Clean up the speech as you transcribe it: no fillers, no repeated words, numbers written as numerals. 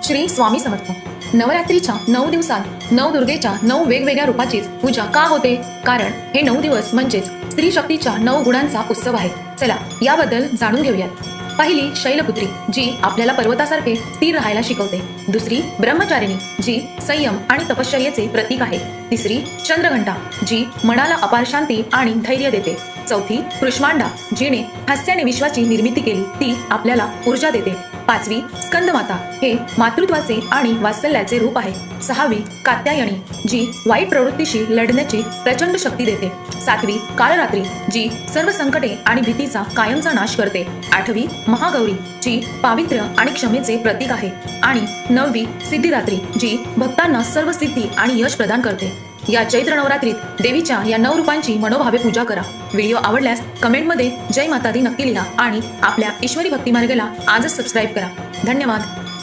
श्री स्वामी समर्थ. नवरात्रीच्या 9 दिवसात नवदुर्गेच्या 9 वेगवेगळ्या रूपाचीच पूजा का होते? कारण हे 9 दिवस म्हणजेच स्त्री शक्तीच्या 9 गुणांचा उत्सव आहे. चला याबद्दल जाणून घेऊयात. पहिली शैलपुत्री, जी आपल्याला पर्वतासारखे स्थिर राहायला शिकवते. दुसरी ब्रह्मचारिणी, जी संयम आणि तपश्चर्येचे प्रतीक आहे. तिसरी चंद्रघंटा, जी मनाला अपार शांती आणि धैर्य देते. चौथी कृष्मांडा, जिने हास्याने विश्वाची निर्मिती केली, ती आपल्याला ऊर्जा देते. पाचवी स्कंदमाता, हे मातृत्वाचे आणि वात्सल्याचे रूप आहे. सहावी कात्यायनी, जी वाईट प्रवृत्तीशी लढण्याची प्रचंड शक्ती देते. सातवी कालरात्री, जी सर्व संकटे आणि भीतीचा कायमचा नाश करते. आठवी महागौरी, जी पावित्र्य आणि क्षमेचे प्रतीक आहे. आणि नववी सिद्धिदात्री, जी भक्तांना सर्व सिद्धी आणि यश प्रदान करते. या चैत्र नवरात्रीत देवीच्या या 9 रूपांची मनोभावे पूजा करा. व्हिडिओ आवडल्यास कमेंटमध्ये जय माता दी नक्की लिहा आणि आपल्या ईश्वरी भक्ती मार्गाला आजच सबस्क्राईब करा. धन्यवाद.